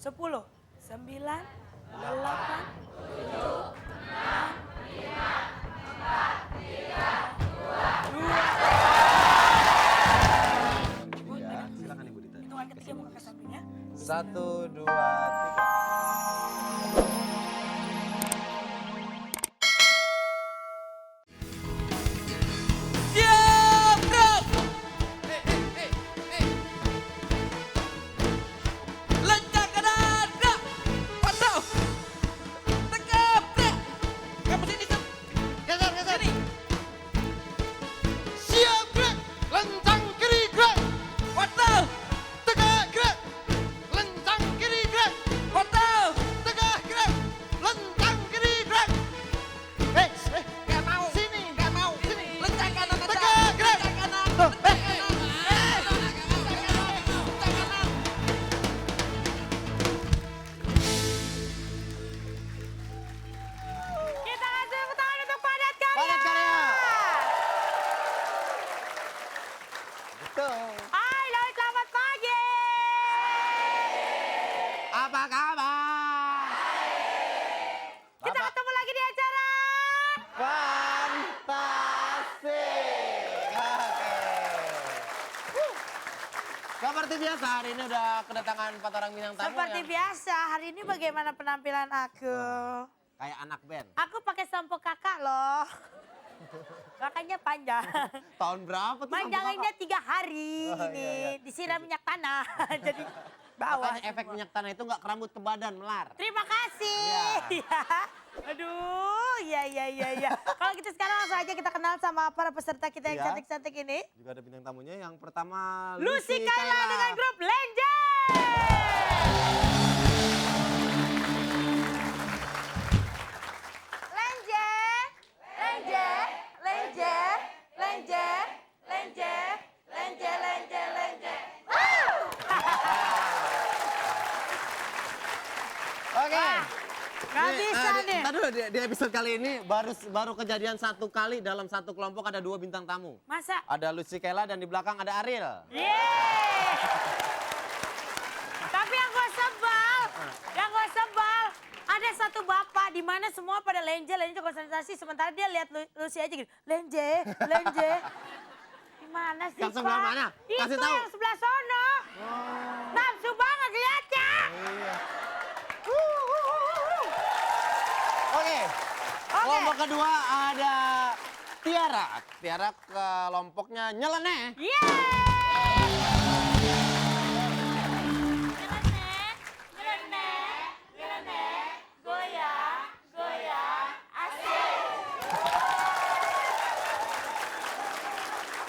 10, 9, 8, 2. Ya, silakan Ibu Dita. Hitungan ketiga mau ke sampingnya. 1, 2, 3. Siap, gerak! Lencang kanan, gerak! Pantau! Tegap, gerak! Kamu sini, Sob. Geser, geser. Sini. Siap gerak. Lencang kiri gerak. Pantau! Tegak gerak. Lencang kiri gerak. Pantau! Tegak gerak. Lencang kiri gerak. Nggak mau. Sini. Nggak mau. Sini. Lencang kanan aja. Tegak, gerak. Lencang kanan. Tuh, Lencang kanan. Lencang kanan. Lencang kanan. Kita kasih tepuk tangan untuk Padat Karya. Padat Karya. Betul. Hai, Loy, selamat pagi. Apa kabar? Kita ketemu lagi di acara. Fantastik. Oke. Seperti biasa hari ini udah kedatangan 4 orang bintang tamu Seperti yang biasa, hari ini bagaimana penampilan aku? kayak anak band. Aku pakai sampo kakak loh. Kakaknya panjang. Tahun berapa tuh? Panjangnya 3 hari Oh, ini. iya, iya. Disiram minyak tanah. Jadi bawah. Makanya efek minyak tanah itu nggak ke rambut ke badan, melar. Terima kasih. Iya. Ya. Aduh, ya. Kalau gitu sekarang langsung aja kita kenal sama para peserta kita yang Iya. cantik-cantik ini. Juga ada bintang tamunya yang pertama Lucy Kayla dengan grup Lenje. Lenje, Lenje, Lenje, Lenje, Lenje, Lenje, Lenje, Lenje. Oke. Nggak bisa nih. Ntar dulu di episode kali ini baru kejadian 1 kali dalam satu kelompok ada 2 bintang tamu. Masa? Ada Lucy Kayla dan di belakang ada Ariel. Yeay. Tapi yang gue sebel, ada satu bapak di mana semua pada lenje konsentrasi sementara dia lihat Lucy aja gitu. Lenje. Gimana sih, Yang sebelah Pak? mana? Itu Kasih tahu. yang sebelah sono. Nafsu banget liatnya. Iya. Oke. Kelompok kedua ada Tiara. Tiara kelompoknya nyeleneh. Nyeleneh, goyang, asik.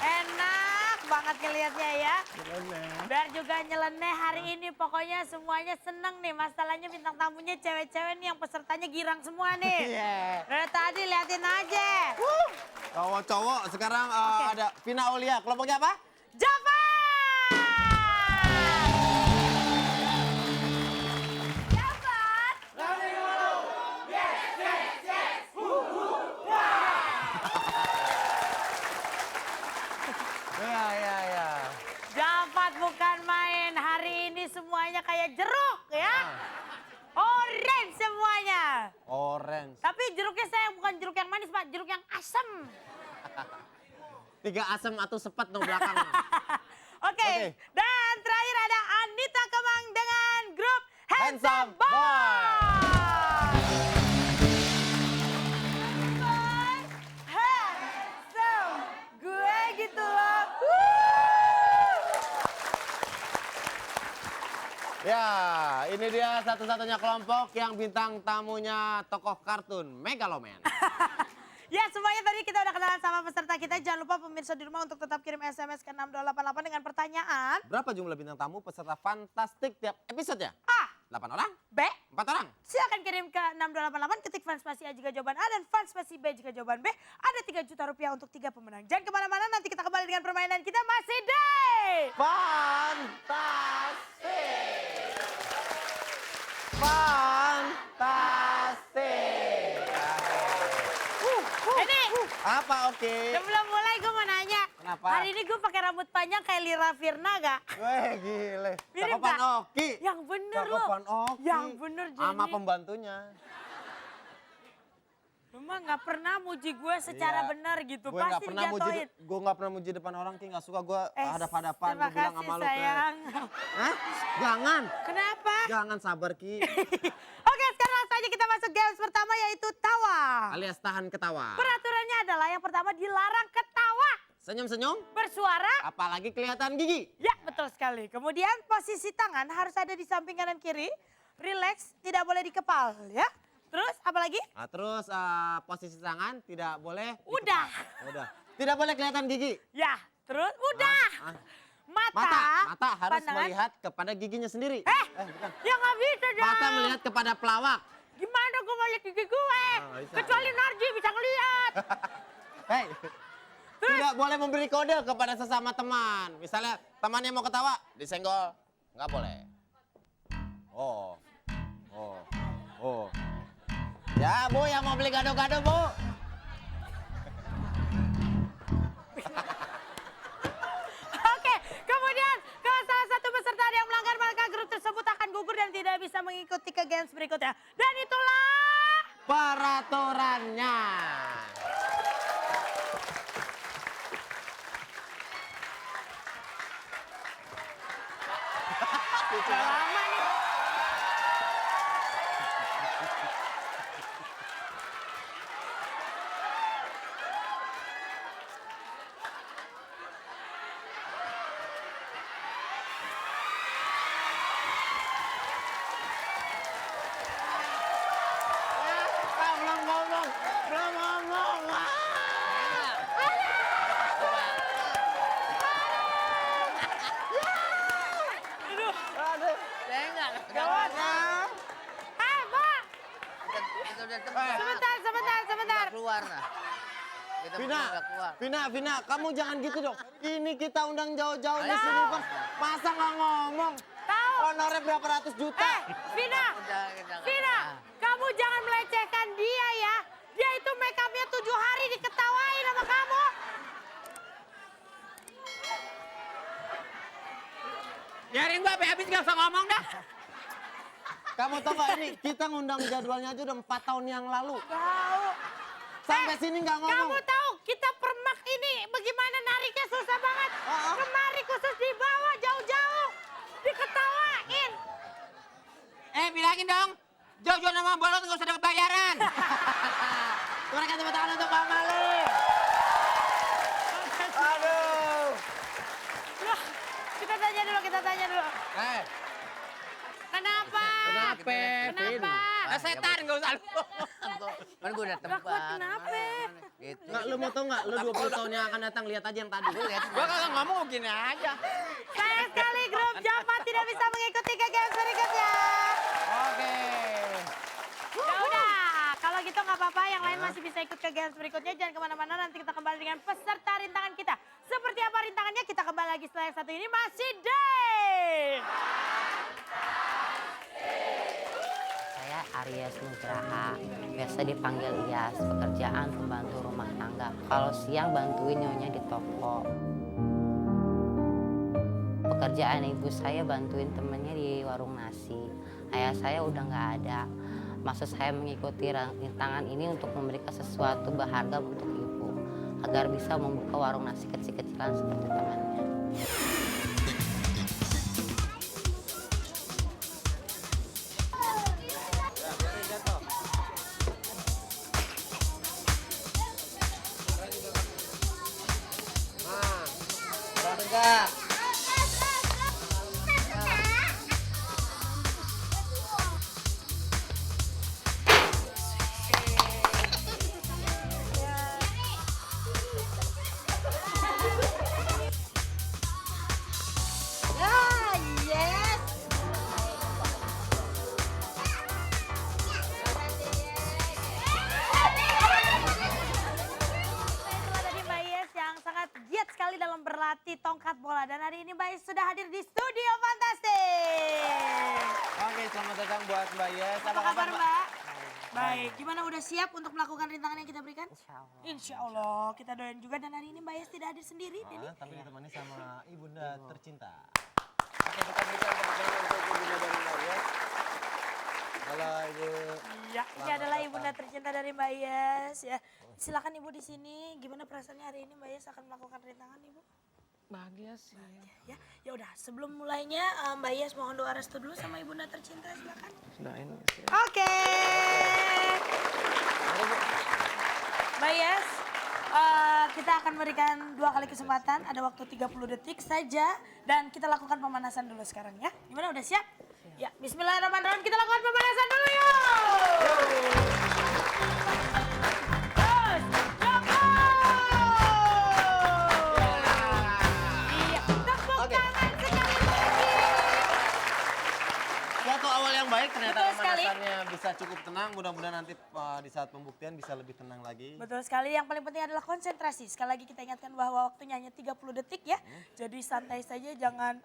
Enak banget ngelihatnya ya. Biar juga nyeleneh hari ini pokoknya semuanya seneng nih. Masalahnya bintang tamunya cewek-cewek nih yang pesertanya girang semua nih. Iya. Dari tadi liatin aja. Cowok-cowok sekarang ada Vina Aulia. Kelompoknya apa? Java! Jafar! Iya. Jafat bukan main. Hari ini semuanya kayak jeruk ya. Orange semuanya. Orange. Tapi jeruknya saya bukan jeruk yang manis, Pak. Jeruk yang asam. 3 asem atau sepet no belakang. Oke. Oke. Dan terakhir ada Anita Kemang dengan grup Handsome Handsome Boy. Boy. Handsome. Gue gitu loh. Ya, ini dia satu-satunya kelompok yang bintang tamunya tokoh kartun Megaloman. Ya semuanya tadi kita udah kenalan sama peserta kita. Jangan lupa pemirsa di rumah untuk tetap kirim SMS ke 6288 dengan pertanyaan. Berapa jumlah bintang tamu peserta fantastik tiap episodenya? A. 8 orang? B. 4 orang? Silakan kirim ke 6288 ketik fans spasi A jika jawaban A dan fans spasi B jika jawaban B. Ada 3 juta rupiah untuk 3 pemenang. Jangan kemana-mana, nanti kita kembali dengan permainan kita masih di Fantastik! Fantastik! Ini Apa oke? sebelum mulai gue mau nanya. Kenapa? Hari ini gue pakai rambut panjang kayak Lira Firna gak? Weh gile. Mirip Cakepan nggak? Oki. Yang bener loh. Cakepan Oki. Yang bener Jenny. Sama pembantunya. Lu mah gak pernah muji gue secara Iya. benar gitu. Gue Pasti dijatuhin. gue nggak pernah muji depan orang, Ki. Nggak suka gue hadap-hadapan. Terima Gue bilang kasih sama lu, sayang. Hah? Jangan. Kenapa? Jangan sabar, Ki. Oke, sekarang langsung aja kita masuk games pertama yaitu tawa. Alias tahan ketawa. Peraturannya adalah yang pertama dilarang ketawa. Senyum-senyum, Bersuara. apalagi kelihatan gigi. Ya, betul sekali. Kemudian posisi tangan harus ada di samping kanan kiri. Relax, tidak boleh dikepal ya. Terus apalagi? Nah, terus posisi tangan tidak boleh. Udah. Udah. Tidak boleh kelihatan gigi. Ya, terus udah. Ah. Mata. Mata harus pandangan. melihat kepada giginya sendiri. Bukan. Ya nggak bisa dong. Mata melihat kepada pelawak. Gimana gue mau lihat gigi gue? nggak bisa. Kecuali Narji bisa ngeliat. Hei. Tidak boleh memberi kode kepada sesama teman. Misalnya temannya mau ketawa, disenggol. Nggak boleh. Oh. Ya, Bu, yang mau beli gado-gado, Bu. Oke, kemudian kalau salah satu peserta yang melanggar maka grup tersebut akan gugur dan tidak bisa mengikuti ke games berikutnya. Dan itulah Peraturannya. lama nih. Belum ngomong. Aduh. Gawat. Hai, Pak. Kita udah tembak. Sebentar. Keluar nah. Kita udah keluar. Vina, kamu jangan gitu dong. Ini kita undang jauh-jauh di Ayo. sini, Pak. Masa nggak ngomong? Tahu. Honornya berapa ratus juta? Vina, kamu jangan melecehkan dia ya. Dia itu make upnya 7 hari diketawain sama kamu. Biarin gua sampai habis gak usah ngomong dah. Kamu tahu nggak ini? Kita ngundang jadwalnya aja udah 4 tahun yang lalu. Tahu. Sampai sini nggak ngomong. Kamu tahu kita permak ini bagaimana nariknya susah banget. Oh. Kemari khusus dibawa jauh-jauh. Diketawain. Bilangin dong. Jauh-jauh nama bolot gak usah dapat bayaran. Berikan tepuk tangan untuk Bang Mali. Aduh. Loh, kita tanya dulu. Kenapa? Kenapa? Setan gak usah lu. Kan gua udah tembak. Takut kenapa? Gitu. Nggak, lu mau tau nggak? Lu 20 tahun yang akan datang, lihat aja yang tadi. Gua kagak ngomong gini aja. Sayang sekali grup Java tidak bisa mengikuti ke games berikutnya. Oke. Ya udah, kalau gitu nggak apa-apa. Yang lain masih bisa ikut ke games berikutnya. Jangan kemana-mana, nanti kita kembali dengan peserta rintangan kita. Seperti apa rintangannya? Kita kembali lagi setelah yang satu ini. Masih Day. Saya Aries Nugraha, biasa dipanggil Iyas, pekerjaan pembantu rumah tangga. Kalau siang bantuin nyonya di toko. Pekerjaan ibu saya bantuin temennya di warung nasi. Ayah saya udah nggak ada. Maksud saya mengikuti rintangan ini untuk memberikan sesuatu berharga untuk ibu, agar bisa membuka warung nasi kecil-kecilan seperti temannya. Enggak. Itulah tadi Mbak Yes yang sangat giat sekali dalam berlatih tongkat bola. Dan hari ini Mbak Yes sudah hadir di Studio Fantastik. Oke, selamat datang buat Mbak Yes. Apa kabar Mbak? Baik, gimana udah siap untuk melakukan rintangan yang kita berikan? Insya Allah. Insya Allah, kita doain juga dan hari ini Mbak Yes tidak hadir sendiri. Jadi Tapi ditemani sama ibunda tercinta. Oke, kita berikan tepuk tangan untuk ibunda dari Mbak Yes. Halo Ibu. iya, ini adalah ibunda tercinta dari Mbak Yes ya. Silakan Ibu di sini. Gimana perasaannya hari ini Mbak Yes akan melakukan rintangan Ibu? Bahagia sih. Ya, ya udah. Sebelum mulainya Mbak Yes mohon doa restu dulu sama ibunda tercinta. Silakan. Doain sih. Oke. Mbak Yes, kita akan berikan 2 kali kesempatan. Ada waktu 30 detik saja. Dan kita lakukan pemanasan dulu sekarang ya. Gimana udah siap? Ya, bismillahirrahmanirrahim. Kita lakukan pemanasan dulu yuk. Terus, joko. Iya, tepuk Oke. tangan sekali lagi. Suatu awal yang baik, ternyata Betul sekali. pemanasannya bisa cukup tenang. Mudah-mudahan nanti di saat pembuktian bisa lebih tenang lagi. Betul sekali, yang paling penting adalah konsentrasi. Sekali lagi kita ingatkan bahwa waktunya hanya 30 detik ya. Jadi santai saja, jangan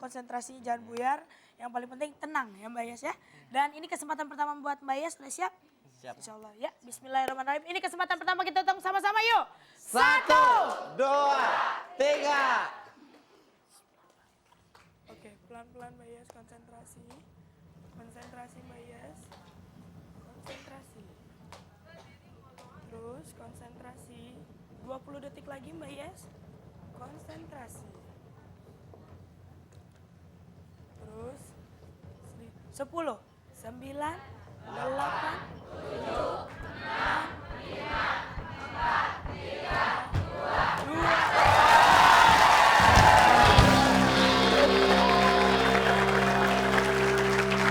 konsentrasinya jangan buyar. Yang paling penting tenang ya Mbak Yes ya. Dan ini kesempatan pertama buat Mbak Yes, sudah siap? Siap. Insya Allah ya, bismillahirrahmanirrahim. Ini kesempatan pertama kita hitung sama-sama yuk. 1, 2, 3. Oke, pelan-pelan Mbak Yes, konsentrasi. Konsentrasi Mbak Yes. Konsentrasi. Terus konsentrasi. 20 detik lagi Mbak Yes. Konsentrasi. Terus 10, 9, 8, 7,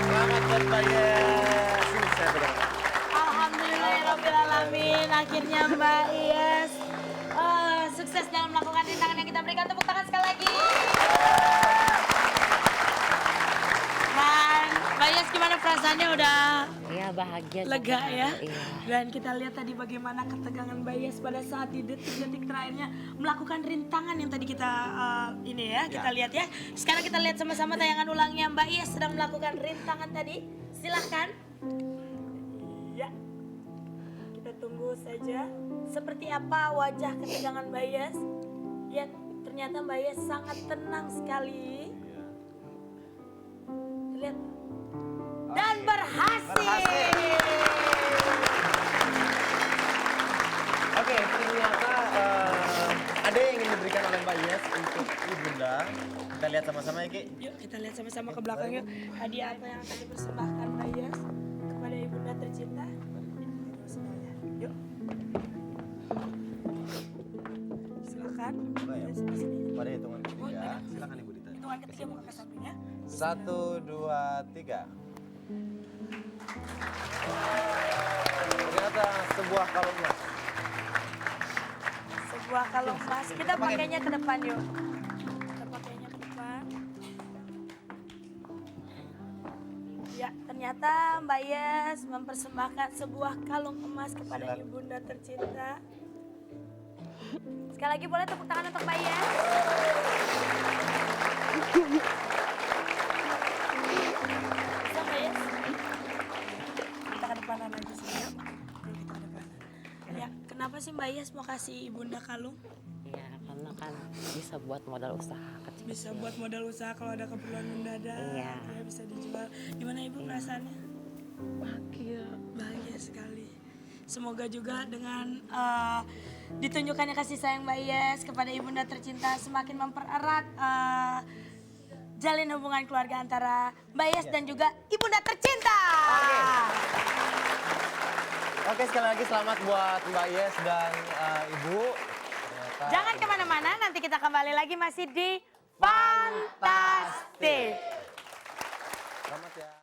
Selamat buat Mbak Yes. Ini saya pegang. Alhamdulillahirrahmanirrahim. Akhirnya Mbak Yes sukses dalam melakukan rintangan yang kita berikan. Tepuk tangan sekali lagi. Dan Mbak Yes gimana perasaannya udah Iya bahagia. lega juga. ya? Iya. Dan kita lihat tadi bagaimana ketegangan Mbak Yes pada saat di detik-detik terakhirnya melakukan rintangan yang tadi kita kita lihat ya. Sekarang kita lihat sama-sama tayangan ulangnya Mbak Yes sedang melakukan rintangan tadi. Silahkan. Iya. Kita tunggu saja seperti apa wajah ketegangan Mbak Yes. Ya, ternyata Mbak Yes sangat tenang sekali. Lihat. Dan berhasil. Oke, ternyata ada yang ingin diberikan oleh Mbak Yes untuk ibunda. Kita lihat sama-sama ya, Ki. Yuk kita lihat sama-sama ke belakang yuk. Hadiah apa yang akan dipersembahkan Mbak Yes kepada ibunda tercinta. Yuk. Silakan. Yes, di sini. Pada hitungan ketiga, silakan Ibu ditanya. Hitungan ketiga muka ke samping ya. 1, 2, 3. Ternyata sebuah kalung emas. Sebuah kalung emas. Kita pakainya ke depan yuk. Kita pakainya ke depan. Ya, ternyata Mbak Yes mempersembahkan sebuah kalung emas kepada ibunda tercinta. Sekali lagi boleh tepuk tangan untuk Mbak Yes. Bisa Mbak Yes? Kita ke depanan lagi sih yuk. Yuk kita ke depan. Ya, kenapa sih Mbak Yes mau kasih ibunda kalung? Iya karena kan bisa buat modal usaha kecil. Bisa buat modal usaha kalau ada keperluan mendadak. Iya. Ya bisa dijual. Gimana Ibu perasaannya? Bahagia. Bahagia sekali. Semoga juga dengan ditunjukkannya kasih sayang Mbak Yes kepada ibunda tercinta semakin mempererat jalin hubungan keluarga antara Mbak Yes dan juga ibunda tercinta. Oke, sekali lagi selamat buat Mbak Yes dan Ibu. Ternyata Jangan kemana-mana, nanti kita kembali lagi masih di Fantastik. Selamat ya.